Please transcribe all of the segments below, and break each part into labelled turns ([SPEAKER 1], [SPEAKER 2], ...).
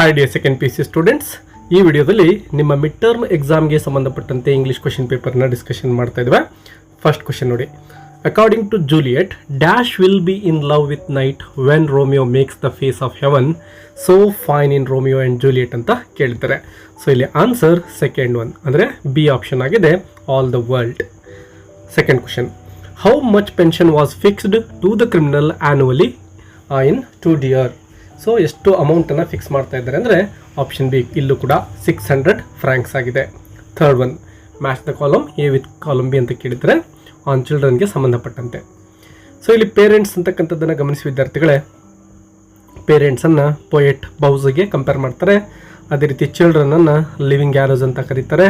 [SPEAKER 1] Hi dear second P C students, ಈ ವಿಡಿಯೋದಲ್ಲಿ ನಿಮ್ಮ ಮಿಡ್ ಟರ್ಮ್ ಎಕ್ಸಾಮ್ಗೆ ಸಂಬಂಧಪಟ್ಟಂತೆ ಇಂಗ್ಲೀಷ್ ಕ್ವಶನ್ ಪೇಪರ್ನ ಡಿಸ್ಕಷನ್ ಮಾಡ್ತಾ ಇದ್ವಿ. ಫಸ್ಟ್ ಕ್ವಶನ್ ನೋಡಿ. According to Juliet, dash will be in love with night when Romeo makes the face of heaven so fine in Romeo and Juliet ಅಂತ ಕೇಳ್ತಾರೆ. ಸೊ ಇಲ್ಲಿ answer second one ಅಂದರೆ B option ಆಗಿದೆ, all the world. Second question. How much pension was fixed to the criminal annually in 2 years? So ಎಷ್ಟು ಅಮೌಂಟನ್ನು fix ಮಾಡ್ತಾ ಇದ್ದಾರೆ ಅಂದರೆ ಆಪ್ಷನ್ ಬಿ, ಇಲ್ಲೂ ಕೂಡ 600 francs ಆಗಿದೆ. Third one, match the column A with column B ಅಂತ ಕೇಳಿದರೆ ಆನ್ ಚಿಲ್ಡ್ರನ್ಗೆ ಸಂಬಂಧಪಟ್ಟಂತೆ. ಸೊ ಇಲ್ಲಿ ಪೇರೆಂಟ್ಸ್ ಅಂತಕ್ಕಂಥದ್ದನ್ನು ಗಮನಿಸಿ ವಿದ್ಯಾರ್ಥಿಗಳೇ, ಪೇರೆಂಟ್ಸನ್ನು ಪೊಯೆಟ್ ಬೌಸ್ಗೆ ಕಂಪೇರ್ ಮಾಡ್ತಾರೆ. ಅದೇ ರೀತಿ ಚಿಲ್ಡ್ರನನ್ನು ಲಿವಿಂಗ್ ಆ್ಯರೋಸ್ ಅಂತ ಕರೀತಾರೆ,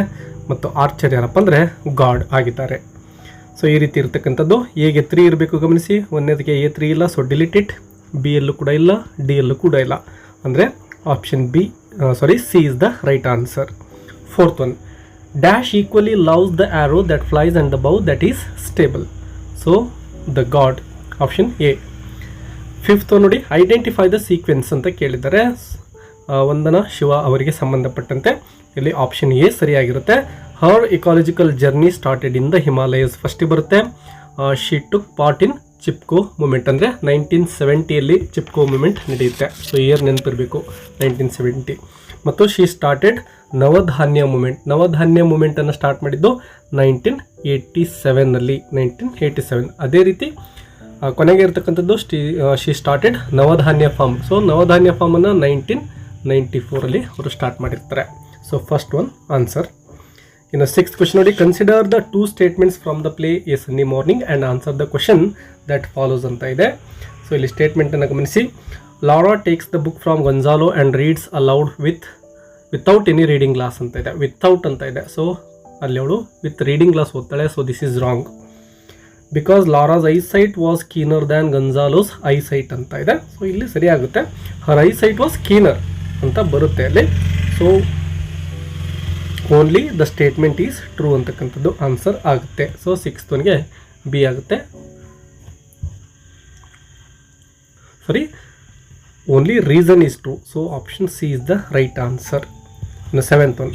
[SPEAKER 1] ಮತ್ತು ಆರ್ಚರ್ ಯಾರಪ್ಪ ಅಂದರೆ ಗಾಡ್ ಆಗಿದ್ದಾರೆ. ಸೊ ಈ ರೀತಿ ಇರ್ತಕ್ಕಂಥದ್ದು. ಎಗೆ 3 ಇರಬೇಕು ಗಮನಿಸಿ, ಒಂದನೇದಕ್ಕೆ ಎ 3 ಇಲ್ಲ, ಸೊ ಡಿಲೀಟ್ ಇಟ್. ಬಿ ಯಲ್ಲೂ ಕೂಡ ಇಲ್ಲ, ಡಿ ಯಲ್ಲೂ ಕೂಡ ಇಲ್ಲ, ಅಂದರೆ option B C is the right answer. Fourth one, dash equally loves the arrow that flies and the bow that is stable. So the god, option A. Fifth one ನೋಡಿ, identify the sequence ಅಂತ ಕೇಳಿದ್ದಾರೆ. ವಂದನಾ ಶಿವ ಅವರಿಗೆ ಸಂಬಂಧಪಟ್ಟಂತೆ ಇಲ್ಲಿ option A ಸರಿಯಾಗಿರುತ್ತೆ. Her ecological journey started in the Himalayas ಫಸ್ಟಿಗೆ ಬರುತ್ತೆ. She took part in Chipko movement, ಅಂದರೆ 1970 ಚಿಪ್ಕೋ ಮೂಮೆಂಟ್ ನಡೆಯುತ್ತೆ. ಸೊ ಇಯರ್ ನೆನಪಿರಬೇಕು, 1970. ಮತ್ತು she started Navdanya movement. Navdanya ಮೂಮೆಂಟನ್ನು ಸ್ಟಾರ್ಟ್ ಮಾಡಿದ್ದು 1987. ಅದೇ ರೀತಿ ಕೊನೆಗೆ ಇರ್ತಕ್ಕಂಥದ್ದು she started Navdanya farm. So Navdanya ಫಾರ್ಮನ್ನು 1994 ಅವರು ಸ್ಟಾರ್ಟ್ ಮಾಡಿರ್ತಾರೆ. So first one answer. ಇನ್ನು ಸಿಕ್ಸ್ತ್ ಕ್ವಶನ್ ನೋಡಿ. Consider the 2 statements from the play a sunny morning and answer the question that follows ಅಂತ ಇದೆ. ಸೊ ಇಲ್ಲಿ ಸ್ಟೇಟ್ಮೆಂಟನ್ನು ಗಮನಿಸಿ. Laura takes the book from Gonzalo and reads aloud without any reading glass ಅಂತ ಇದೆ. Without ಅಂತ ಇದೆ. ಸೊ ಅಲ್ಲಿ ಅವಳು ವಿತ್ ರೀಡಿಂಗ್ ಗ್ಲಾಸ್ ಓದ್ತಾಳೆ. So this is wrong, because Laura's eyesight was keener than Gonzalo's eyesight ಅಂತ ಇದೆ. ಸೊ ಇಲ್ಲಿ ಸರಿಯಾಗುತ್ತೆ, ಹರ್ ಐಸೈಟ್ ವಾಸ್ ಕೀನರ್ ಅಂತ ಬರುತ್ತೆ ಅಲ್ಲಿ. So only the statement is true ಅಂತಕ್ಕಂಥದ್ದು ಆನ್ಸರ್ ಆಗುತ್ತೆ. ಸೊ ಸಿಕ್ಸ್ತ್ ಒನ್ಗೆ ಬಿ ಆಗುತ್ತೆ. Only reason is true. So option C is the right answer. ಇನ್ನು seventh one.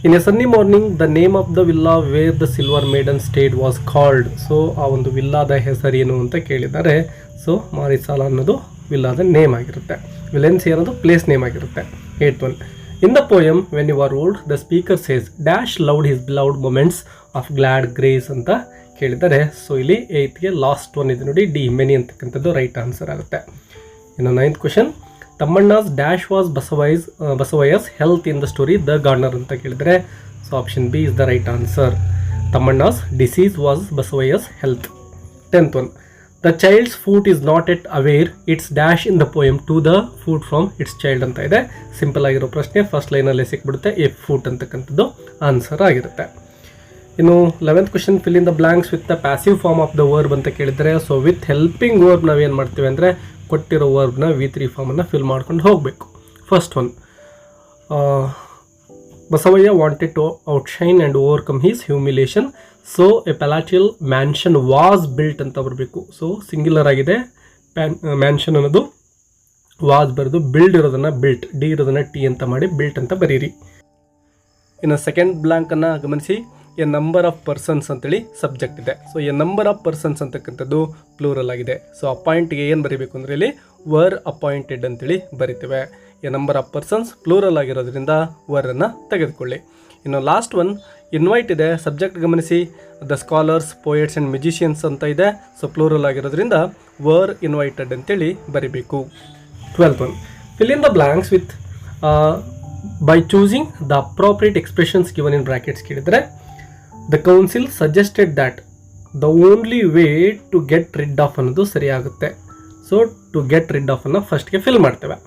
[SPEAKER 1] In a sunny morning the name of the villa where the silver maiden stayed was called. So ಆ ಒಂದು ವಿಲ್ಲಾದ ಹೆಸರೇನು ಅಂತ ಕೇಳಿದ್ದಾರೆ. So ಮಾರಿಸಾಲ ಅನ್ನೋದು ವಿಲ್ಲಾದ name ಆಗಿರುತ್ತೆ. ವಿಲೆನ್ಸಿ ಅನ್ನೋದು ಪ್ಲೇಸ್ ನೇಮ್ ಆಗಿರುತ್ತೆ. Eighth one. In the poem, when you are old, the speaker says, dash loved his beloved moments of glad grace ಅಂತ ಕೇಳಿದ್ದಾರೆ. ಸೊ ಇಲ್ಲಿ 8ಗೆ ಲಾಸ್ಟ್ ಒನ್ ಇದೆ ನೋಡಿ, ಡಿ ಮೆನಿ ಅಂತಕ್ಕಂಥದ್ದು ರೈಟ್ ಆನ್ಸರ್ ಆಗುತ್ತೆ. ಇನ್ನು 9th question. Thammanna's dash was Basavayya's health in the story the gardener ಅಂತ ಕೇಳಿದರೆ. So option B is the right answer. Thammanna's disease was Basavayya's health. 10th one. The child's foot is not yet aware its dash in the poem to the foot from its child ಅಂತ ಇದೆ. Simple ಆಗಿರೋ ಪ್ರಶ್ನೆ, first ಲೈನಲ್ಲೇ ಸಿಕ್ಬಿಡುತ್ತೆ. A foot ಅಂತಕ್ಕಂಥದ್ದು answer ಆಗಿರುತ್ತೆ. ಇನ್ನು 11th question. Fill in the blanks with the passive form of the verb ಅಂತ ಕೇಳಿದರೆ. ಸೊ ವಿತ್ ಹೆಲ್ಪಿಂಗ್ ವರ್ಬ್ ನಾವೇನು ಮಾಡ್ತೀವಿ ಅಂದರೆ ಕೊಟ್ಟಿರೋ ವರ್ಬ್ನ V3 ಫಾರ್ಮನ್ನು ಫಿಲ್ ಮಾಡ್ಕೊಂಡು ಹೋಗಬೇಕು. First one, Basavayya wanted to outshine and overcome his humiliation. So a palatial mansion was built ಅಂತ ಬರಬೇಕು. ಸೊ ಸಿಂಗ್ಯುಲರ್ ಆಗಿದೆ. ಮ್ಯಾನ್ಷನ್ ಅನ್ನೋದು ವಾಸ್ ಬರೆದು, ಬಿಲ್ಡ್ ಇರೋದನ್ನು ಬಿಲ್ಟ್, ಡಿ ಇರೋದನ್ನು ಟಿ ಅಂತ ಮಾಡಿ ಬಿಲ್ಟ್ ಅಂತ ಬರೀರಿ. ಇನ್ನು ಸೆಕೆಂಡ್ ಬ್ಲಾಂಕನ್ನು ಗಮನಿಸಿ. ಎ ನಂಬರ್ ಆಫ್ ಪರ್ಸನ್ಸ್ ಅಂತೇಳಿ ಸಬ್ಜೆಕ್ಟ್ ಇದೆ. So a number of persons ಅಂತಕ್ಕಂಥದ್ದು ಪ್ಲೂರಲ್ ಆಗಿದೆ. ಸೊ ಅಪಾಯಿಂಟ್ಗೆ ಏನು ಬರೀಬೇಕು ಅಂದರೆ ಇಲ್ಲಿ ವರ್ ಅಪಾಯಿಂಟೆಡ್ ಅಂತೇಳಿ ಬರಿತೇವೆ. A number of persons plural ಆಗಿರೋದ್ರಿಂದ ವರನ್ನು ತೆಗೆದುಕೊಳ್ಳಿ. ಇನ್ನು ಲಾಸ್ಟ್ ಒನ್, ಇನ್ವೈಟ್ ಇದೆ. ಸಬ್ಜೆಕ್ಟ್ ಗಮನಿಸಿ. The scholars, poets and musicians ಅಂತ ಇದೆ. ಸೊ ಪ್ಲೂರಲ್ ಆಗಿರೋದ್ರಿಂದ ವರ್ ಇನ್ವೈಟೆಡ್ ಅಂತೇಳಿ ಬರಿಬೇಕು. 12th one. Fill in the blanks with by choosing the appropriate expressions given in brackets ಕೇಳಿದರೆ. The council suggested that the only way to get rid of ಅನ್ನೋದು ಸರಿಯಾಗುತ್ತೆ. So to get rid of ಅನ್ನು ಫಸ್ಟ್ಗೆ fill ಮಾಡ್ತೇವೆ.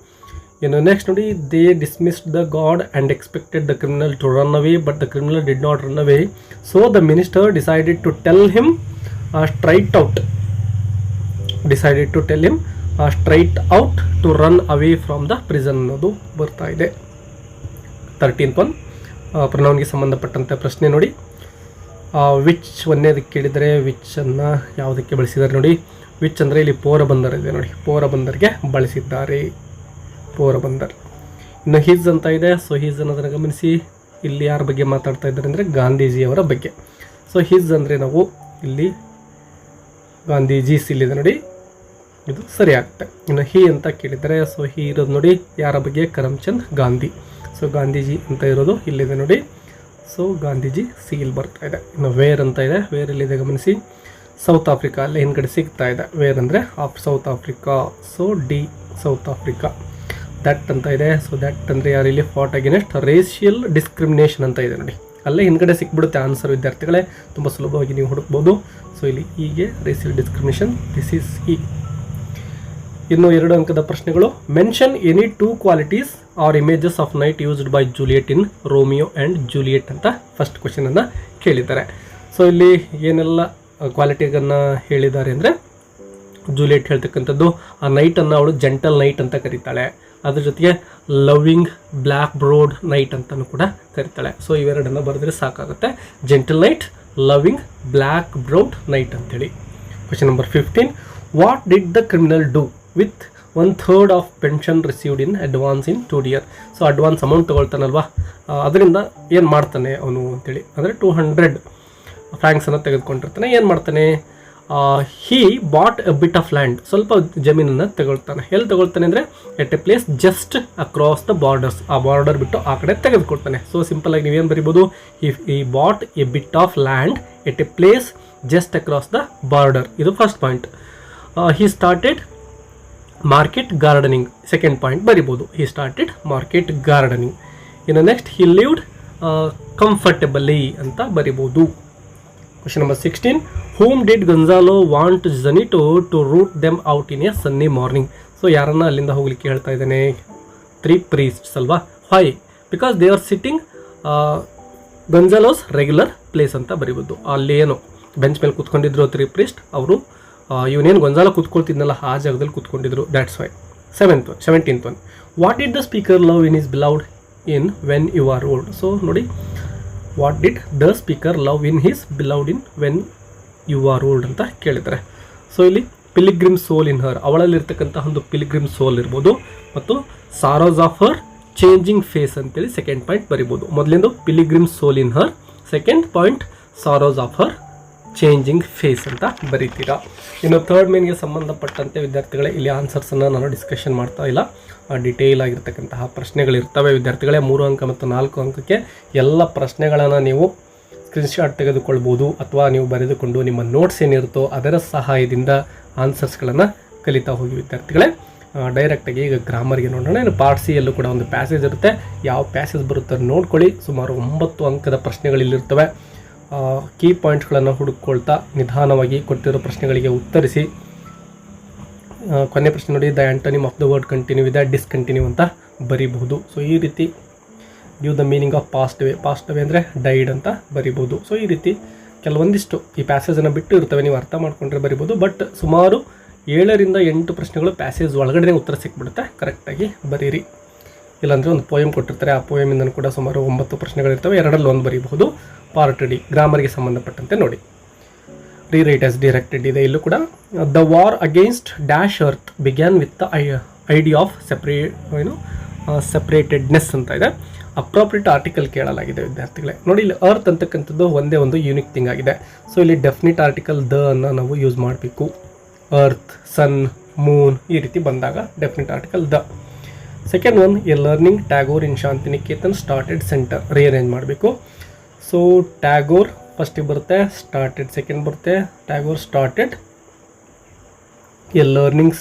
[SPEAKER 1] ಇನ್ನು next ನೋಡಿ. They dismissed the guard and expected the criminal to run away but the criminal did not run away. So the minister decided to tell him straight out to run away from the prison ಅನ್ನೋದು ಬರ್ತಾ ಇದೆ. 13th one. ಪ್ರೊನೌನ್ಗೆ ಸಂಬಂಧಪಟ್ಟಂಥ ಪ್ರಶ್ನೆ ನೋಡಿ. Which ಒಂದೇದಕ್ಕೆ ಕೇಳಿದರೆ ವಿಚ್ಚನ್ನು ಯಾವುದಕ್ಕೆ ಬಳಸಿದ್ದಾರೆ ನೋಡಿ. ವಿಚ್ ಅಂದರೆ ಇಲ್ಲಿ ಪೋರಬಂದರ್ ಇದೆ ನೋಡಿ, ಪೋರಬಂದರ್ಗೆ ಬಳಸಿದ್ದಾರೆ. ಪೋರಬಂದರ್. ಇನ್ನು ಹಿಸ್ ಅಂತ ಇದೆ. ಸೊ ಹಿಸ್ ಅನ್ನೋದನ್ನು ಗಮನಿಸಿ, ಇಲ್ಲಿ ಯಾರ ಬಗ್ಗೆ ಮಾತಾಡ್ತಾ ಇದ್ದಾರೆ ಅಂದರೆ ಗಾಂಧೀಜಿಯವರ ಬಗ್ಗೆ. ಸೊ ಹಿಸ್ ಅಂದರೆ ನಾವು ಇಲ್ಲಿ ಗಾಂಧೀಜೀಸ್ ಇಲ್ಲಿದೆ ನೋಡಿ, ಇದು ಸರಿ ಆಗುತ್ತೆ. ಇನ್ನು ಹಿ ಅಂತ ಕೇಳಿದರೆ, ಸೊ ಹಿ ಇರೋದು ನೋಡಿ ಯಾರ ಬಗ್ಗೆ, ಕರಮ್ಚಂದ್ ಗಾಂಧಿ. ಸೊ ಗಾಂಧೀಜಿ ಅಂತ ಇರೋದು ಇಲ್ಲಿದೆ ನೋಡಿ. ಸೊ ಗಾಂಧೀಜಿ ಸಿ ಇಲ್ಲಿ ಬರ್ತಾ ಇದೆ. ಇನ್ನು ವೇರ್ ಅಂತ ಇದೆ, ವೇರ್ ಇಲ್ಲಿದೆ ಗಮನಿಸಿ, ಸೌತ್ ಆಫ್ರಿಕಾ ಅಲ್ಲಿ ಹಿಂದ್ಗಡೆ ಸಿಗ್ತಾ ಇದೆ. ವೇರ್ ಅಂದರೆ south Africa. So D south Africa. That ಅಂತ ಇದೆ. ಸೊ ದಟ್ ಅಂದರೆ ಯಾರು ಇಲ್ಲಿ, ಫಾಟ್ ಅಗೇನೆಸ್ಟ್ ರೇಷಿಯಲ್ ಡಿಸ್ಕ್ರಿಮಿನೇಷನ್ ಅಂತ ಇದೆ ನೋಡಿ, ಅಲ್ಲೇ ಹಿಂದ್ಗಡೆ ಸಿಕ್ಬಿಡುತ್ತೆ ಆನ್ಸರ್ ವಿದ್ಯಾರ್ಥಿಗಳೇ, ತುಂಬ ಸುಲಭವಾಗಿ ನೀವು ಹುಡುಕ್ಬೋದು. ಸೊ ಇಲ್ಲಿ ಹೀಗೆ racial discrimination, this is E. ಇನ್ನು 2 ಅಂಕದ ಪ್ರಶ್ನೆಗಳು. Mention any 2 qualities or images of night used by Juliet in Romeo and Juliet ಅಂತ ಫಸ್ಟ್ ಕ್ವಶನನ್ನು ಕೇಳಿದ್ದಾರೆ. ಸೊ ಇಲ್ಲಿ ಏನೆಲ್ಲ ಕ್ವಾಲಿಟಿಗಳನ್ನು ಹೇಳಿದ್ದಾರೆ ಅಂದರೆ, ಜೂಲಿಯಟ್ ಹೇಳ್ತಕ್ಕಂಥದ್ದು ಆ ನೈಟನ್ನು ಅವಳು ಜೆಂಟಲ್ ನೈಟ್ ಅಂತ ಕರೀತಾಳೆ, ಅದ್ರ ಜೊತೆಗೆ ಲವ್ವಿಂಗ್ ಬ್ಲ್ಯಾಕ್ ಬ್ರೋಡ್ ನೈಟ್ ಅಂತಲೂ ಕೂಡ ಕರೀತಾಳೆ. ಸೊ ಇವೆರಡನ್ನು ಬರೆದ್ರೆ ಸಾಕಾಗುತ್ತೆ, gentle knight, loving black browed knight ಅಂತೇಳಿ. Question number 15. What did the criminal do with 1/3 of pension received in advance in 2 years? So advance amount ತೊಗೊಳ್ತಾನಲ್ವಾ, ಅದರಿಂದ ಏನು ಮಾಡ್ತಾನೆ ಅವನು ಅಂತೇಳಿ, ಅಂದರೆ 200 ಫ್ರಾಂಕ್ಸನ್ನು ತೆಗೆದುಕೊಂಡಿರ್ತಾನೆ. ಏನು ಮಾಡ್ತಾನೆ, he bought a bit of land, ಸ್ವಲ್ಪ ಜಮೀನನ್ನು ತಗೊಳ್ತಾನೆ. ಎಲ್ಲಿ ತಗೊಳ್ತಾನೆ ಅಂದರೆ at a place just across the borders, ಆ ಬಾರ್ಡರ್ ಬಿಟ್ಟು ಆ ಕಡೆ ತೆಗೆದುಕೊಳ್ತಾನೆ. ಸೊ ಸಿಂಪಲ್ ಆಗಿ ನೀವೇನು ಬರಿಬೋದು, he bought a bit of land at a place just across the border. ಇದು first point. He started market gardening, second point ಬರಿಬೋದು, he started market gardening. ಇನ್ನು ನೆಕ್ಸ್ಟ್ ಹಿ ಲಿವ್ಡ್ ಕಂಫರ್ಟಬಲಿ ಅಂತ ಬರಿಬೋದು. Question number 16. whom did Gonzalo want Zanito to root them out in a sunny morning? So ಯಾರನ್ನ ಅಲ್ಲಿಂದ ಹೋಗ್ಲಿಕ್ಕೆ ಹೇಳ್ತಾ ಇದ್ದಾನೆ, 3 priests ಅಲ್ವಾ. Why? Because they are sitting Gonzalo's regular place ಅಂತ ಬರಿಬೋದು. ಅಲ್ಲಿ ಏನು ಬೆಂಚ್ ಮೇಲೆ ಕೂತ್ಕೊಂಡಿದ್ರು 3 priest, ಅವರು ಇವನೇನು ಗೊಂಜಾಲ ಕೂತ್ಕೊಳ್ತಿದ್ನಲ್ಲ ಆ ಜಾಗದಲ್ಲಿ ಕೂತ್ಕೊಂಡಿದ್ರು, that's why. 17th one. What did the speaker love in his beloved in when you are old? So ನೋಡಿ, what did the speaker love in his beloved in when you are old ಅಂತ ಕೇಳಿದ್ದಾರೆ. So ಇಲ್ಲಿ pilgrim soul in ಹರ್, ಅವಳಲ್ಲಿರ್ತಕ್ಕಂಥ ಒಂದು pilgrim soul ಇರ್ಬೋದು, ಮತ್ತು sorrows of her changing face ಅಂತೇಳಿ second point ಬರಿಬೋದು. ಮೊದಲಿಂದು pilgrim soul in her, second point sorrows of her changing face ಅಂತ ಬರೀತೀರಾ. ಇನ್ನು ಥರ್ಡ್ ಮೇನ್ಗೆ ಸಂಬಂಧಪಟ್ಟಂತೆ ವಿದ್ಯಾರ್ಥಿಗಳೇ ಇಲ್ಲಿ ಆನ್ಸರ್ಸನ್ನು ನಾನು ಡಿಸ್ಕಷನ್ ಮಾಡ್ತಾ ಇಲ್ಲ, ಡಿಟೇಲ್ ಆಗಿರ್ತಕ್ಕಂತಹ ಪ್ರಶ್ನೆಗಳಿರ್ತವೆ ವಿದ್ಯಾರ್ಥಿಗಳೇ. 3 ಅಂಕ ಮತ್ತು 4 ಅಂಕಕ್ಕೆ ಎಲ್ಲ ಪ್ರಶ್ನೆಗಳನ್ನು ನೀವು ಸ್ಕ್ರೀನ್ಶಾಟ್ ತೆಗೆದುಕೊಳ್ಬೋದು, ಅಥವಾ ನೀವು ಬರೆದುಕೊಂಡು ನಿಮ್ಮ ನೋಟ್ಸ್ ಏನಿರುತ್ತೋ ಅದರ ಸಹಾಯದಿಂದ ಆನ್ಸರ್ಸ್ಗಳನ್ನು ಕಲಿತಾ ಹೋಗಿ ವಿದ್ಯಾರ್ಥಿಗಳೇ. ಡೈರೆಕ್ಟಾಗಿ ಈಗ ಗ್ರಾಮರ್ಗೆ ನೋಡೋಣ. ಇನ್ನು ಪಾರ್ಟ್ ಸಿ ಯಲ್ಲೂ ಕೂಡ ಒಂದು ಪ್ಯಾಸೇಜ್ ಇರುತ್ತೆ, ಯಾವ ಪ್ಯಾಸೇಜ್ ಬರುತ್ತೋ ನೋಡ್ಕೊಳ್ಳಿ. ಸುಮಾರು 9 ಅಂಕದ ಪ್ರಶ್ನೆಗಳಿಲ್ಲಿರ್ತವೆ. ಕೀ ಪಾಯಿಂಟ್ಸ್ಗಳನ್ನು ಹುಡುಕೊಳ್ತಾ ನಿಧಾನವಾಗಿ ಕೊಟ್ಟಿರೋ ಪ್ರಶ್ನೆಗಳಿಗೆ ಉತ್ತರಿಸಿ. ಕೊನೆ ಪ್ರಶ್ನೆ ನೋಡಿ, the antonym of the word continue ಇದೆ ಡಿಸ್ಕಂಟಿನ್ಯೂ ಅಂತ ಬರಿಬಹುದು. ಸೊ ಈ ರೀತಿ give the meaning of past ಅವೇ ಅಂದರೆ ಡೈಡ್ ಅಂತ ಬರಿಬೋದು. ಸೊ ಈ ರೀತಿ ಕೆಲವೊಂದಿಷ್ಟು ಈ ಪ್ಯಾಸೇಜನ್ನು ಬಿಟ್ಟು ಇರ್ತವೆ, ನೀವು ಅರ್ಥ ಮಾಡ್ಕೊಂಡ್ರೆ ಬರಿಬೋದು. ಬಟ್ ಸುಮಾರು 7 ರಿಂದ 8 ಪ್ರಶ್ನೆಗಳು ಪ್ಯಾಸೇಜ್ ಒಳಗಡೆ ಉತ್ತರ ಸಿಕ್ಬಿಡುತ್ತೆ, ಕರೆಕ್ಟಾಗಿ ಬರೀರಿ. ಇಲ್ಲಾಂದರೆ ಒಂದು ಪೋಯಮ್ ಕೊಟ್ಟಿರ್ತಾರೆ, ಆ ಪೋಯಮಿಂದ ಕೂಡ ಸುಮಾರು 9 ಪ್ರಶ್ನೆಗಳಿರ್ತವೆ, 2ರಲ್ಲಿ 1 ಬರೀಬಹುದು. ಪಾರ್ಟ್ ಡಿ ಗ್ರಾಮರ್ಗೆ ಸಂಬಂಧಪಟ್ಟಂತೆ ನೋಡಿ, ರೀರೈಟ್ ಆಸ್ ಡೈರೆಕ್ಟೆಡ್ ಇದೆ. ಇಲ್ಲೂ ಕೂಡ the war against dash earth began with the idea of separatedness ಅಂತ ಇದೆ. ಅಪ್ರೋಪ್ರಿಯೇಟ್ ಆರ್ಟಿಕಲ್ ಕೇಳಲಾಗಿದೆ ವಿದ್ಯಾರ್ಥಿಗಳೇ. ನೋಡಿ, ಇಲ್ಲಿ ಅರ್ತ್ ಅಂತಕ್ಕಂಥದ್ದು ಒಂದೇ ಒಂದು ಯೂನಿಕ್ ಥಿಂಗ್ ಆಗಿದೆ. ಸೊ ಇಲ್ಲಿ ಡೆಫಿನಿಟ್ ಆರ್ಟಿಕಲ್ ದ ಅನ್ನು ನಾವು ಯೂಸ್ ಮಾಡಬೇಕು. ಅರ್ತ್, ಸನ್, ಮೂನ್ ಈ ರೀತಿ ಬಂದಾಗ definite article the. Second one, a learning Tagore in Shantiniketan started centre, rearrange ಮಾಡಬೇಕು. ಸೊ ಟ್ಯಾಗೋರ್ ಫಸ್ಟಿಗೆ ಬರುತ್ತೆ, ಸ್ಟಾರ್ಟೆಡ್ ಸೆಕೆಂಡ್ ಬರುತ್ತೆ, Tagore started a learning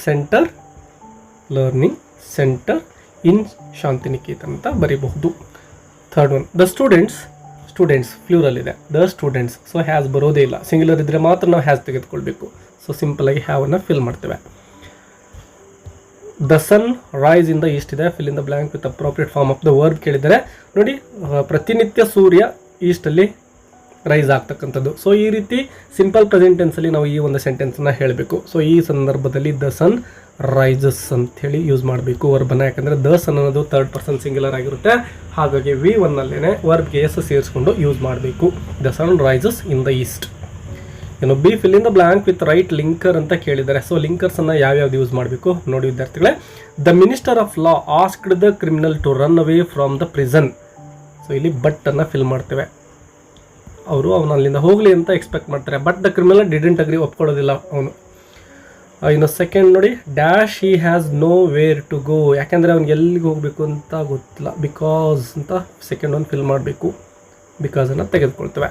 [SPEAKER 1] centre in Shantiniketan ಅಂತ ಬರೀಬಹುದು. Third one, the students plural ಇದೆ, ದ ಸ್ಟೂಡೆಂಟ್ಸ್. ಸೊ ಹ್ಯಾಸ್ ಬರೋದೇ ಇಲ್ಲ, ಸಿಂಗ್ಯುಲರ್ ಇದ್ದರೆ ಮಾತ್ರ ನಾವು ಹ್ಯಾಸ್ ತೆಗೆದುಕೊಳ್ಬೇಕು. ಸೊ ಸಿಂಪಲಾಗಿ ಹ್ಯಾವನ್ನು ಫಿಲ್ ಮಾಡ್ತೇವೆ. The sun rise in the east ಇದೆ, fill in the blank with appropriate form of the verb ಕೇಳಿದರೆ. ನೋಡಿ, ಪ್ರತಿನಿತ್ಯ ಸೂರ್ಯ ಈಸ್ಟಲ್ಲಿ ರೈಸ್ ಆಗ್ತಕ್ಕಂಥದ್ದು. ಸೊ ಈ ರೀತಿ ಸಿಂಪಲ್ ಪ್ರೆಸೆಂಟ್ ಟೆನ್ಸಲ್ಲಿ ನಾವು ಈ ಒಂದು ಸೆಂಟೆನ್ಸನ್ನು ಹೇಳಬೇಕು. ಸೊ ಈ ಸಂದರ್ಭದಲ್ಲಿ ದ ಸನ್ ರೈಸಸ್ ಅಂಥೇಳಿ ಯೂಸ್ ಮಾಡಬೇಕು ವರ್ಬನ್ನು, ಯಾಕಂದರೆ ದ ಸನ್ ಅನ್ನೋದು 3rd ಪರ್ಸನ್ ಸಿಂಗ್ಯುಲರ್ ಆಗಿರುತ್ತೆ. ಹಾಗಾಗಿ V1 ನಲ್ಲೇ ವರ್ಬ್ಗೆ ಎಸ್ ಸೇರಿಸ್ಕೊಂಡು ಯೂಸ್ ಮಾಡಬೇಕು. The sun rises in the east. ಏನು B fill in the blank with right linker ಅಂತ ಕೇಳಿದ್ದಾರೆ. ಸೊ ಲಿಂಕರ್ಸನ್ನು ಯಾವ್ಯಾವ್ದು ಯೂಸ್ ಮಾಡಬೇಕು ನೋಡಿ ವಿದ್ಯಾರ್ಥಿಗಳೇ. The minister of law asked the criminal to run away from the prison. So ಇಲ್ಲಿ ಬಟ್ ಅನ್ನು ಫಿಲ್ ಮಾಡ್ತೇವೆ. ಅವರು ಅವನು ಅಲ್ಲಿಂದ ಹೋಗಲಿ ಅಂತ ಎಕ್ಸ್ಪೆಕ್ಟ್ ಮಾಡ್ತಾರೆ. But the criminal didn't agree, ಒಪ್ಕೊಳ್ಳೋದಿಲ್ಲ ಅವನು. ಇನ್ನು ಸೆಕೆಂಡ್ ನೋಡಿ, dash he has nowhere to go, ಯಾಕೆಂದರೆ ಅವ್ನಿಗೆ ಎಲ್ಲಿಗೆ ಹೋಗಬೇಕು ಅಂತ ಗೊತ್ತಿಲ್ಲ. ಬಿಕಾಸ್ ಅಂತ ಸೆಕೆಂಡ್ ಒನ್ ಫಿಲ್ ಮಾಡಬೇಕು. ಬಿಕಾಸನ್ನು ತೆಗೆದುಕೊಳ್ತೇವೆ.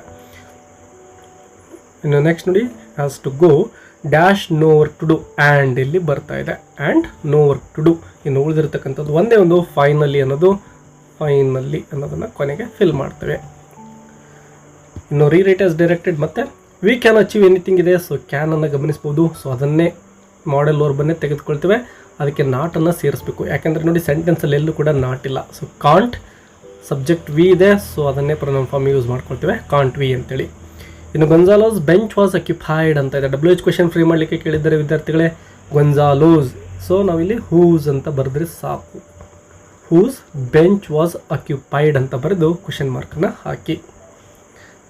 [SPEAKER 1] ಇನ್ನು ನೆಕ್ಸ್ಟ್ ನೋಡಿ, has to go dash no work to do, and ಇಲ್ಲಿ ಬರ್ತಾ ಇದೆ and no work to do. ಇನ್ನು ಉಳಿದಿರ್ತಕ್ಕಂಥದ್ದು ಒಂದೇ ಒಂದು ಫೈನಲಿ ಅನ್ನೋದನ್ನು ಕೊನೆಗೆ ಫಿಲ್ ಮಾಡ್ತೇವೆ. ಇನ್ನು ರೀರೈಟ್ ಆಸ್ ಡೈರೆಕ್ಟೆಡ್ ಮತ್ತು ವಿ ಕ್ಯಾನ್ ಅಚೀವ್ ಎನಿಥಿಂಗ್ ಇದೆ. ಸೊ ಕ್ಯಾನನ್ನು ಗಮನಿಸ್ಬೋದು. ಸೊ ಅದನ್ನೇ ಮಾಡೆಲ್ ವರ್ಬನ್ನೇ ತೆಗೆದುಕೊಳ್ತೇವೆ. ಅದಕ್ಕೆ ನಾಟನ್ನು ಸೇರಿಸ್ಬೇಕು. ಯಾಕೆಂದರೆ ನೋಡಿ ಸೆಂಟೆನ್ಸಲ್ಲಿ ಎಲ್ಲೂ ಕೂಡ ನಾಟ್ ಇಲ್ಲ. ಸೊ ಕಾಂಟ್ ಸಬ್ಜೆಕ್ಟ್ ವಿ ಇದೆ. ಸೊ ಅದನ್ನೇ ಪ್ರೊನೌನ್ ಫಾರ್ಮ್ ಯೂಸ್ ಮಾಡ್ಕೊಳ್ತೇವೆ, ಕಾಂಟ್ ವಿ ಅಂತೇಳಿ. ಇನ್ನು ಗೊಂಜಾಲೋಸ್ ಬೆಂಚ್ ವಾಸ್ ಅಕ್ಯುಪೈಡ್ ಅಂತ ಇದೆ. WH ಕ್ವೆಶನ್ ಫ್ರೀ ಮಾಡಲಿಕ್ಕೆ ಕೇಳಿದ್ದಾರೆ ವಿದ್ಯಾರ್ಥಿಗಳೇ. ಗೊಂಜಾಲೋಸ್, ಸೊ ನಾವಿಲ್ಲಿ ಹೂಸ್ ಅಂತ ಬರೆದ್ರೆ ಸಾಕು. ಹೂಸ್ ಬೆಂಚ್ ವಾಸ್ ಅಕ್ಯುಪೈಡ್ ಅಂತ ಬರೆದು ಕ್ವೆಶನ್ ಮಾರ್ಕನ್ನು ಹಾಕಿ.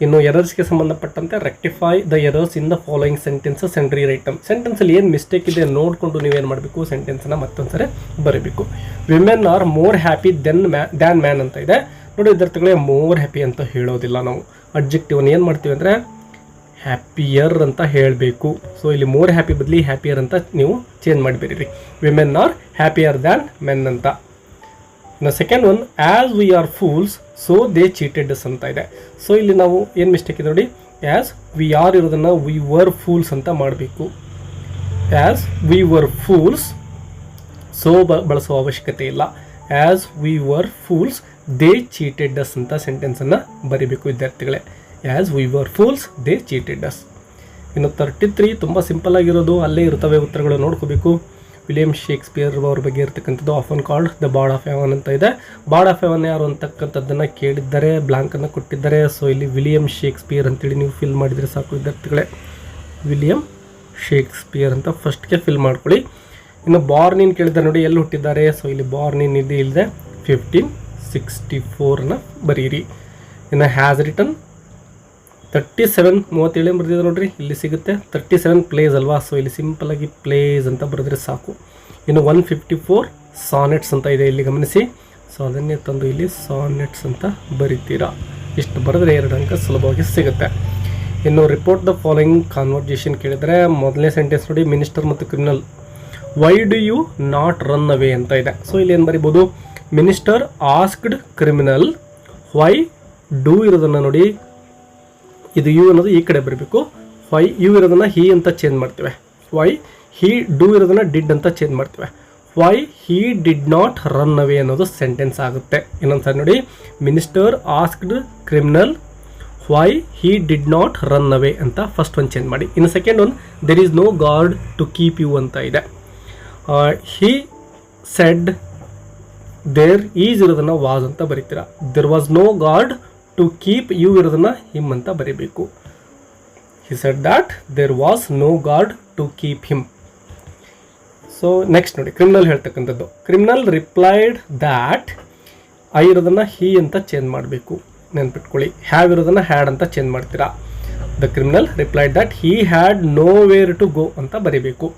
[SPEAKER 1] ಇನ್ನು ಎರರ್ಸ್ಗೆ ಸಂಬಂಧಪಟ್ಟಂತೆ rectify the errors in the following sentences and rewrite them. ಸೆಂಟೆನ್ಸಲ್ಲಿ ಏನು ಮಿಸ್ಟೇಕ್ ಇದೆ ನೋಡಿಕೊಂಡು ನೀವೇನು ಮಾಡಬೇಕು, ಸೆಂಟೆನ್ಸನ್ನು ಮತ್ತೊಂದ್ಸರಿ ಬರೀಬೇಕು. Women are more happy than man ಅಂತ ಇದೆ. ನೋಡಿ ವಿದ್ಯಾರ್ಥಿಗಳೇ, ಮೋರ್ ಹ್ಯಾಪಿ ಅಂತ ಹೇಳೋದಿಲ್ಲ ನಾವು. ಅಬ್ಜೆಕ್ಟಿವ್ನ ಏನು ಮಾಡ್ತೀವಿ ಅಂದರೆ ಹ್ಯಾಪಿಯರ್ ಅಂತ ಹೇಳಬೇಕು. ಸೊ ಇಲ್ಲಿ ಮೋರ್ ಹ್ಯಾಪಿ ಬದಲಿ ಹ್ಯಾಪಿಯರ್ ಅಂತ ನೀವು ಚೇಂಜ್ ಮಾಡಿಬಿಡಿರಿ. Women are happier than men ಅಂತ. ಇನ್ನು second one, as we are fools so they cheated us ಅಂತ ಇದೆ. ಸೊ ಇಲ್ಲಿ ನಾವು ಏನು ಮಿಸ್ಟೇಕ್ ಇದೆ ನೋಡಿ, ಆ್ಯಸ್ ವಿ ಆರ್ ಇರೋದನ್ನು ವಿ ವರ್ ಫೂಲ್ಸ್ ಅಂತ ಮಾಡಬೇಕು. As we were fools, so ಬಳಸುವ ಅವಶ್ಯಕತೆ ಇಲ್ಲ. As we were fools they cheated us ಅಂತ ಸೆಂಟೆನ್ಸನ್ನು ಬರೀಬೇಕು ವಿದ್ಯಾರ್ಥಿಗಳೇ. As we were fools they cheated us. ಇನ್ನು 33 ತುಂಬ ಸಿಂಪಲ್ ಆಗಿರೋದು, ಅಲ್ಲೇ ಇರ್ತವೆ ಉತ್ತರಗಳು ನೋಡ್ಕೋಬೇಕು. ವಿಲಿಯಂ ಶೇಕ್ಸ್ಪಿಯರ್ ಅವ್ರ ಬಗ್ಗೆ ಇರ್ತಕ್ಕಂಥದ್ದು often called the border of ಎವನ್ ಅಂತ ಇದೆ. ಬಾರ್ಡ್ ಆಫ್ ಎವನ್ ಯಾರು ಅಂತಕ್ಕಂಥದ್ದನ್ನು ಕೇಳಿದ್ದಾರೆ, ಬ್ಲಾಂಕನ್ನು ಕೊಟ್ಟಿದ್ದಾರೆ. ಸೊ ಇಲ್ಲಿ ವಿಲಿಯಂ ಶೇಕ್ಸ್ಪಿಯರ್ ಅಂತೇಳಿ ನೀವು ಫಿಲ್ ಮಾಡಿದರೆ ಸಾಕು ವಿದ್ಯಾರ್ಥಿಗಳೇ. ವಿಲಿಯಂ ಶೇಕ್ಸ್ಪಿಯರ್ ಅಂತ ಫಸ್ಟ್ಗೆ ಫಿಲ್ ಮಾಡ್ಕೊಳ್ಳಿ. ಇನ್ನು ಬಾರ್ನ್ ಇನ್ ಕೇಳಿದ್ದಾರೆ ನೋಡಿ, ಎಲ್ಲಿ ಹುಟ್ಟಿದ್ದಾರೆ. ಸೊ ಇಲ್ಲಿ ಬಾರ್ನ್ ಇನ್ ಇದೆ, ಇಲ್ಲದೆ 1564ನ ಬರೀರಿ. ಇನ್ನು ಹ್ಯಾಸ್ ರಿಟನ್ 37 37 ಬರೆದಿದೆ ನೋಡ್ರಿ, ಇಲ್ಲಿ ಸಿಗುತ್ತೆ. 37 ಪ್ಲೇಸ್ ಅಲ್ವಾ. ಸೊ ಇಲ್ಲಿ ಸಿಂಪಲಾಗಿ ಪ್ಲೇಸ್ ಅಂತ ಬರೆದ್ರೆ ಸಾಕು. ಇನ್ನು 154 ಸಾನೆಟ್ಸ್ ಅಂತ ಇದೆ, ಇಲ್ಲಿ ಗಮನಿಸಿ. ಸೊ ಅದನ್ನೇ ತಂದು ಇಲ್ಲಿ ಸಾನೆಟ್ಸ್ ಅಂತ ಬರಿತೀರಾ. ಇಷ್ಟು ಬರೆದ್ರೆ 2 ಅಂಕ ಸುಲಭವಾಗಿ ಸಿಗುತ್ತೆ. ಇನ್ನು ರಿಪೋರ್ಟ್ ದ ಫಾಲೋಯಿಂಗ್ ಕಾನ್ವರ್ಜೇಷನ್ ಕೇಳಿದರೆ ಮೊದಲನೇ ಸೆಂಟೆನ್ಸ್ ನೋಡಿ, ಮಿನಿಸ್ಟರ್ ಮತ್ತು criminal why do you not run away ಅಂತ ಇದೆ. ಸೊ ಇಲ್ಲಿ ಏನು ಬರಿಬೋದು, minister asked criminal why do ಇರೋದನ್ನು ನೋಡಿ, ಇದು ಯು ಅನ್ನೋದು ಈ ಕಡೆ ಬರಬೇಕು. ವೈ ಯು ಇರೋದನ್ನು ಹಿ ಅಂತ ಚೇಂಜ್ ಮಾಡ್ತೇವೆ. ವೈ ಹಿ ಡೂ ಇರೋದನ್ನು ಡಿಡ್ ಅಂತ ಚೇಂಜ್ ಮಾಡ್ತೇವೆ. Why he did not run away ಅನ್ನೋದು ಸೆಂಟೆನ್ಸ್ ಆಗುತ್ತೆ. ಇನ್ನೊಂದ್ಸರಿ ನೋಡಿ, minister asked criminal why he did not run away ಅಂತ ಫಸ್ಟ್ ಒನ್ ಚೇಂಜ್ ಮಾಡಿ. ಇನ್ನು second one, there is no guard to keep you ಅಂತ ಇದೆ. ಹಿ ಸೆಡ್ ದೇರ್ ಈಸ್ ಇರೋದನ್ನು ವಾಸ್ ಅಂತ ಬರೀತೀರಾ. There was no guard to keep you ಇರೋದನ್ನು him ಅಂತ ಬರೀಬೇಕು. He shed that there was no guard to keep him. So next ನೋಡಿ, criminal ಹೇಳ್ತಕ್ಕಂಥದ್ದು. ಕ್ರಿಮಿನಲ್ ರಿಪ್ಲೈಡ್ ದ್ಯಾಟ್, ಐ ಇರೋದನ್ನು ಹಿ ಅಂತ ಚೇಂಜ್ ಮಾಡಬೇಕು, ನೆನ್ಪಿಟ್ಕೊಳ್ಳಿ. ಹ್ಯಾವ್ ಇರೋದನ್ನು ಹ್ಯಾಡ್ ಅಂತ ಚೇಂಜ್ ಮಾಡ್ತೀರಾ. The criminal replied that he had nowhere to go ಅಂತ ಬರೀಬೇಕು.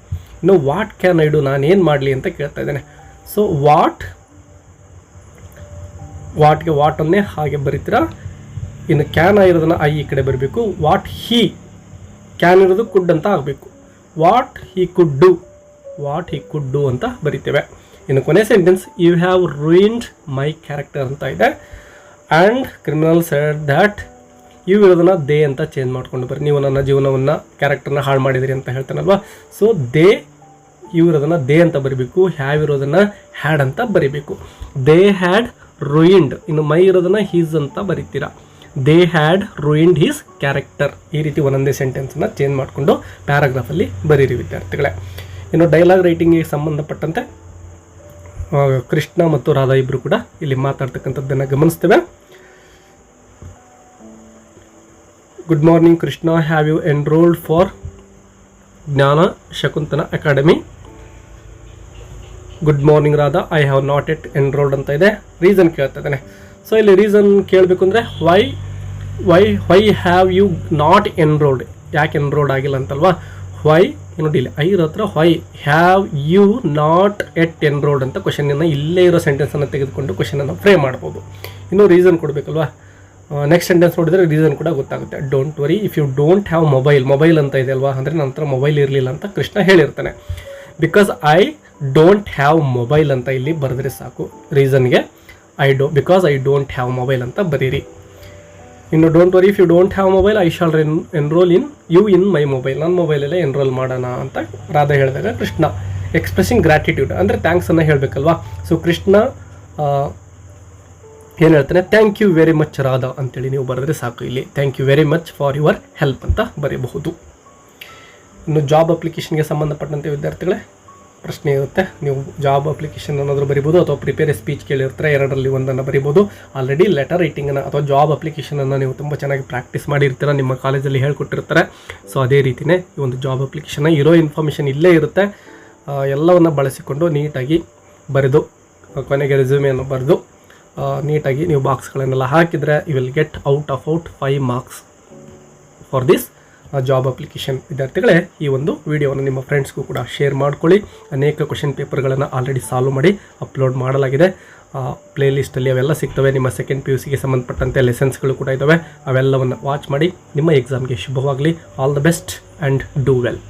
[SPEAKER 1] ಇನ್ನು ವಾಟ್ ಕ್ಯಾನ್ ಐ ಡು, ನಾನೇನು ಮಾಡಲಿ ಅಂತ ಕೇಳ್ತಾ ಇದ್ದೇನೆ. ಸೊ ವಾಟ್ಗೆ ವಾಟನ್ನೇ ಹಾಗೆ ಬರೀತೀರಾ. ಇನ್ನು ಕ್ಯಾನ್ ಇರೋದನ್ನು ಐ ಈ ಕಡೆ ಬರಬೇಕು. ವಾಟ್ ಹಿ, ಕ್ಯಾನ್ ಇರೋದು ಕುಡ್ ಅಂತ ಆಗಬೇಕು. ವಾಟ್ ಹಿ ಕುಡ್ ಡೂ ಅಂತ ಬರಿತೇವೆ. ಇನ್ನು ಕೊನೆ sentence, you have ruined my character ಅಂತ ಇದೆ. ಆ್ಯಂಡ್ ಕ್ರಿಮಿನಲ್ ಸೆಡ್ ದ್ಯಾಟ್, ಇವು ಇರೋದನ್ನು ದೇ ಅಂತ ಚೇಂಜ್ ಮಾಡ್ಕೊಂಡು ಬರ್ರಿ. ನೀವು ನನ್ನ ಜೀವನವನ್ನು ಕ್ಯಾರೆಕ್ಟರ್ನ ಹಾಳು ಮಾಡಿದಿರಿ ಅಂತ ಹೇಳ್ತಾನಲ್ವಾ. ಸೊ ದೇ, ಇವು ಇರೋದನ್ನು ದೇ ಅಂತ ಬರಿಬೇಕು. ಹ್ಯಾವ್ ಇರೋದನ್ನು ಹ್ಯಾಡ್ ಅಂತ ಬರಿಬೇಕು. ದೇ ಹ್ಯಾಡ್ ರೂಯಿನ್ಡ್, ಇನ್ನು ಮೈ ಇರೋದನ್ನು ಹೀಸ್ ಅಂತ ಬರಿತೀರಾ. They had ruined his character. ಈ ರೀತಿ ಒಂದೊಂದೇ ಸೆಂಟೆನ್ಸನ್ನು ಚೇಂಜ್ ಮಾಡಿಕೊಂಡು ಪ್ಯಾರಾಗ್ರಾಫಲ್ಲಿ ಬರೀರಿ ವಿದ್ಯಾರ್ಥಿಗಳೇ. ಇನ್ನು ಡೈಲಾಗ್ ರೈಟಿಂಗಿಗೆ ಸಂಬಂಧಪಟ್ಟಂತೆ ಕೃಷ್ಣ ಮತ್ತು ರಾಧಾ ಇಬ್ಬರು ಕೂಡ ಇಲ್ಲಿ ಮಾತಾಡ್ತಕ್ಕಂಥದ್ದನ್ನು ಗಮನಿಸ್ತೇವೆ. Good morning Krishna, have you enrolled for Jnana Shakuntala academy. Good morning Radha, I have not yet enrolled ಅಂತ ಇದೆ. ರೀಸನ್ ಕೇಳ್ತಾ ಇದ್ದಾನೆ. ಸೊ ಇಲ್ಲಿ ರೀಸನ್ ಕೇಳಬೇಕು ಅಂದರೆ why have you not enrolled, ಯಾಕೆ ಎನ್ರೋಲ್ಡ್ ಆಗಿಲ್ಲ ಅಂತಲ್ವಾ. ವೈ ನೋಡಿ ಇಲ್ಲಿ ಐ ಹತ್ರ why have you not yet enrolled ಅಂತ ಕ್ವಶನನ್ನು ಇಲ್ಲೇ ಇರೋ ಸೆಂಟೆನ್ಸನ್ನು ತೆಗೆದುಕೊಂಡು ಕ್ವಶನನ್ನು ಫ್ರೇಮ್ ಮಾಡ್ಬೋದು. ಇನ್ನೂ ರೀಸನ್ ಕೊಡಬೇಕಲ್ವಾ. ನೆಕ್ಸ್ಟ್ ಸೆಂಟೆನ್ಸ್ ನೋಡಿದರೆ ರೀಸನ್ ಕೂಡ ಗೊತ್ತಾಗುತ್ತೆ. Don't worry if you don't have mobile ಅಂತ ಇದೆ ಅಲ್ವಾ, ಅಂದರೆ ನನ್ನ ಹತ್ರ ಮೊಬೈಲ್ ಇರಲಿಲ್ಲ ಅಂತ ಕೃಷ್ಣ ಹೇಳಿರ್ತಾನೆ. Because I don't have mobile ಅಂತ ಇಲ್ಲಿ ಬರೆದ್ರೆ ಸಾಕು ರೀಸನ್ಗೆ. Because I don't have mobile ಅಂತ ಬರೀರಿ. ಇನ್ನು don't worry if you don't have mobile I shall enroll in my mobile, ನನ್ನ ಮೊಬೈಲಲ್ಲೇ ಎನ್ರೋಲ್ ಮಾಡೋಣ ಅಂತ ರಾಧಾ ಹೇಳಿದಾಗ ಕೃಷ್ಣ ಎಕ್ಸ್ಪ್ರೆಸಿಂಗ್ ಗ್ರ್ಯಾಟಿಟ್ಯೂಡ್ ಅಂದರೆ ಥ್ಯಾಂಕ್ಸನ್ನು ಹೇಳಬೇಕಲ್ವಾ. ಸೊ ಕೃಷ್ಣ ಏನು ಹೇಳ್ತಾನೆ, thank you very much Radha ಅಂತೇಳಿ ನೀವು ಬರೆದ್ರೆ ಸಾಕು. ಇಲ್ಲಿ thank you very much for your help ಅಂತ ಬರೀಬಹುದು. ಇನ್ನು ಜಾಬ್ ಅಪ್ಲಿಕೇಶನ್ಗೆ ಸಂಬಂಧಪಟ್ಟಂತೆ ವಿದ್ಯಾರ್ಥಿಗಳೇ ಪ್ರಶ್ನೆ ಇರುತ್ತೆ. ನೀವು ಜಾಬ್ ಅಪ್ಲಿಕೇಶನ್ ಅನ್ನೋದ್ರ ಬರಿಬೋದು ಅಥವಾ ಪ್ರಿಪೇರ್ ಸ್ಪೀಚ್ ಕೇಳಿರ್ತಾರೆ, ಎರಡರಲ್ಲಿ ಒಂದನ್ನು ಬರಿಬೋದು. ಆಲ್ರೆಡಿ ಲೆಟರ್ ರೈಟಿಂಗನ್ನು ಅಥವಾ ಜಾಬ್ ಅಪ್ಲಿಕೇಶನನ್ನು ನೀವು ತುಂಬ ಚೆನ್ನಾಗಿ ಪ್ರಾಕ್ಟೀಸ್ ಮಾಡಿರ್ತೀರ, ನಿಮ್ಮ ಕಾಲೇಜಲ್ಲಿ ಹೇಳ್ಕೊಟ್ಟಿರ್ತಾರೆ. ಸೊ ಅದೇ ರೀತಿಯೇ ಈ ಒಂದು ಜಾಬ್ ಅಪ್ಲಿಕೇಶನ್ನ ಇರೋ ಇನ್ಫಾರ್ಮೇಷನ್ ಇಲ್ಲೇ ಇರುತ್ತೆ. ಎಲ್ಲವನ್ನು ಬಳಸಿಕೊಂಡು ನೀಟಾಗಿ ಬರೆದು ಕೊನೆಗೆ ರೆಸ್ಯೂಮೆಯನ್ನು ಬರೆದು ನೀಟಾಗಿ ನೀವು ಬಾಕ್ಸ್ಗಳನ್ನೆಲ್ಲ ಹಾಕಿದರೆ you will get out 5 marks for this job application. ವಿದ್ಯಾರ್ಥಿಗಳೇ ಈ ಒಂದು ವಿಡಿಯೋವನ್ನು ನಿಮ್ಮ ಫ್ರೆಂಡ್ಸ್ಗೂ ಕೂಡ ಶೇರ್ ಮಾಡ್ಕೊಳ್ಳಿ. ಅನೇಕ ಕ್ವಶನ್ ಪೇಪರ್ಗಳನ್ನು ಆಲ್ರೆಡಿ ಸಾಲ್ವ್ ಮಾಡಿ ಅಪ್ಲೋಡ್ ಮಾಡಲಾಗಿದೆ. ಪ್ಲೇ ಲಿಸ್ಟಲ್ಲಿ ಅವೆಲ್ಲ ಸಿಗ್ತವೆ. ನಿಮ್ಮ ಸೆಕೆಂಡ್ PUCಗೆ ಸಂಬಂಧಪಟ್ಟಂತೆ ಲೆಸನ್ಸ್ಗಳು ಕೂಡ ಇದ್ದಾವೆ. ಅವೆಲ್ಲವನ್ನು ವಾಚ್ ಮಾಡಿ. ನಿಮ್ಮ ಎಕ್ಸಾಮ್ಗೆ ಶುಭವಾಗಲಿ. All the best and do well.